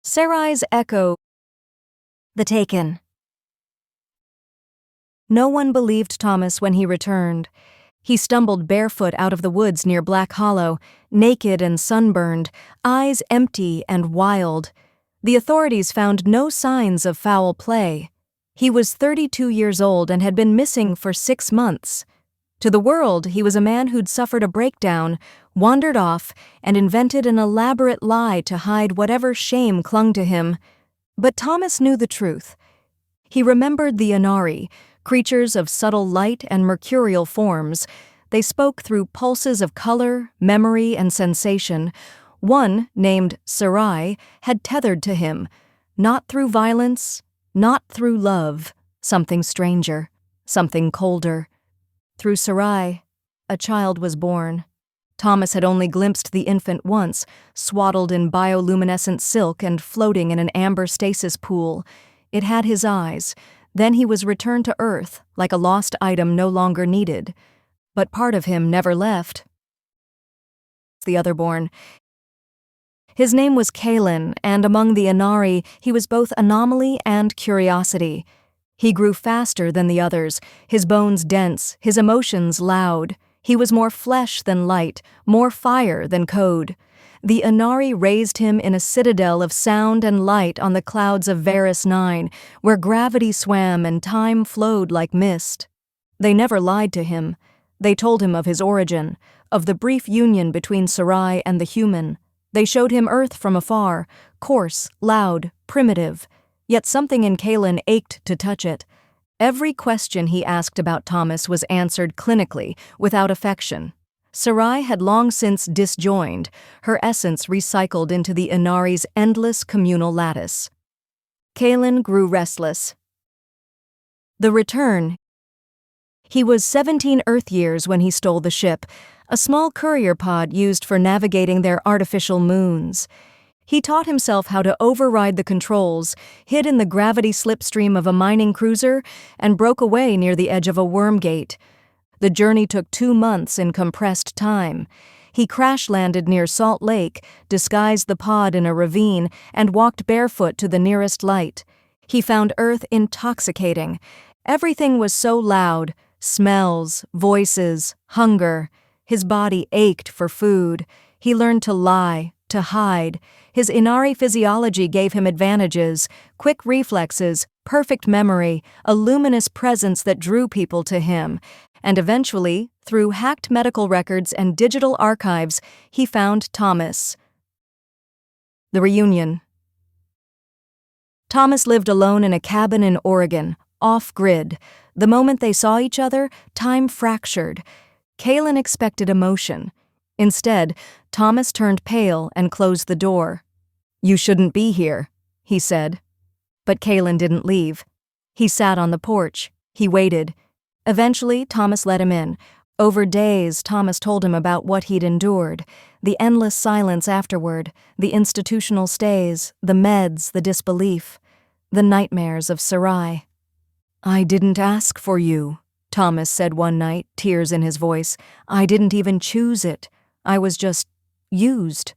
Serai's echo. The Taken. No one believed Thomas when he returned. He stumbled barefoot out of the woods near Black Hollow, naked and sunburned, eyes empty and wild. The authorities found no signs of foul play. He was 32 years old and had been missing for 6 months. To the world, he was a man who'd suffered a breakdown, wandered off, and invented an elaborate lie to hide whatever shame clung to him. But Thomas knew the truth. He remembered the Aenari, creatures of subtle light and mercurial forms. They spoke through pulses of color, memory, and sensation. One, named Serai, had tethered to him, not through violence, not through love, something stranger, something colder. Through Serai, a child was born. Thomas had only glimpsed the infant once, swaddled in bioluminescent silk and floating in an amber stasis pool. It had his eyes. Then he was returned to Earth, like a lost item no longer needed. But part of him never left. The otherborn. His name was Kaelen, and among the Aenari, he was both anomaly and curiosity. He grew faster than the others, his bones dense, his emotions loud. He was more flesh than light, more fire than code. The Aenari raised him in a citadel of sound and light on the clouds of Varus 9, where gravity swam and time flowed like mist. They never lied to him. They told him of his origin, of the brief union between Serai and the human. They showed him Earth from afar, coarse, loud, primitive. Yet something in Kaelen ached to touch it. Every question he asked about Thomas was answered clinically, without affection. Serai had long since disjoined, her essence recycled into the Aenari's endless communal lattice. Kaelen grew restless. The return. He was 17 Earth years when he stole the ship, a small courier pod used for navigating their artificial moons. He taught himself how to override the controls, hid in the gravity slipstream of a mining cruiser, and broke away near the edge of a worm gate. The journey took 2 months in compressed time. He crash-landed near Salt Lake, disguised the pod in a ravine, and walked barefoot to the nearest light. He found Earth intoxicating. Everything was so loud: smells, voices, hunger. His body ached for food. He learned to lie, to hide. His Aenari physiology gave him advantages: quick reflexes, perfect memory, a luminous presence that drew people to him. And eventually, through hacked medical records and digital archives, he found Thomas. The reunion. Thomas lived alone in a cabin in Oregon, off-grid. The moment they saw each other, time fractured. Kaelen expected emotion. Instead, Thomas turned pale and closed the door. "You shouldn't be here," he said. But Kaelen didn't leave. He sat on the porch. He waited. Eventually, Thomas let him in. Over days, Thomas told him about what he'd endured, the endless silence afterward, the institutional stays, the meds, the disbelief, the nightmares of Serai. "I didn't ask for you," Thomas said one night, tears in his voice. "I didn't even choose it. I was just used."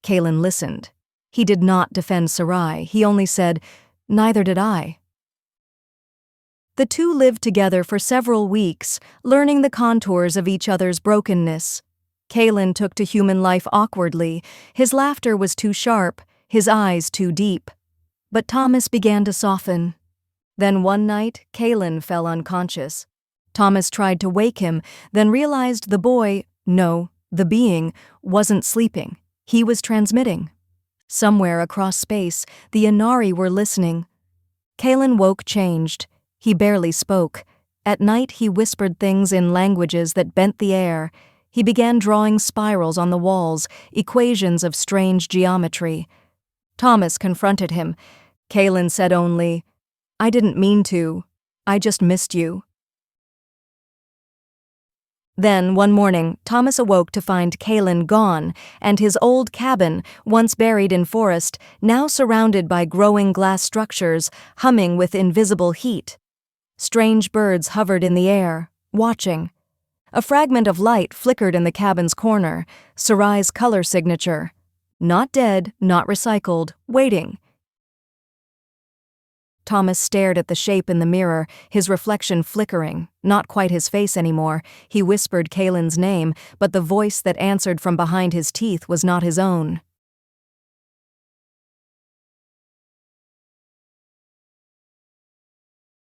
Kaelen listened. He did not defend Serai. He only said, "Neither did I." The two lived together for several weeks, learning the contours of each other's brokenness. Kaelen took to human life awkwardly. His laughter was too sharp, his eyes too deep. But Thomas began to soften. Then one night, Kaelen fell unconscious. Thomas tried to wake him, then realized the boy, no, the being, wasn't sleeping. He was transmitting. Somewhere across space, the Aenari were listening. Kaelen woke changed. He barely spoke. At night, he whispered things in languages that bent the air. He began drawing spirals on the walls, equations of strange geometry. Thomas confronted him. Kaelen said only, "I didn't mean to. I just missed you." Then, one morning, Thomas awoke to find Kaelen gone, and his old cabin, once buried in forest, now surrounded by growing glass structures, humming with invisible heat. Strange birds hovered in the air, watching. A fragment of light flickered in the cabin's corner, Serai's color signature. Not dead, not recycled, waiting. Thomas stared at the shape in the mirror, his reflection flickering, not quite his face anymore. He whispered Kaelen's name, but the voice that answered from behind his teeth was not his own.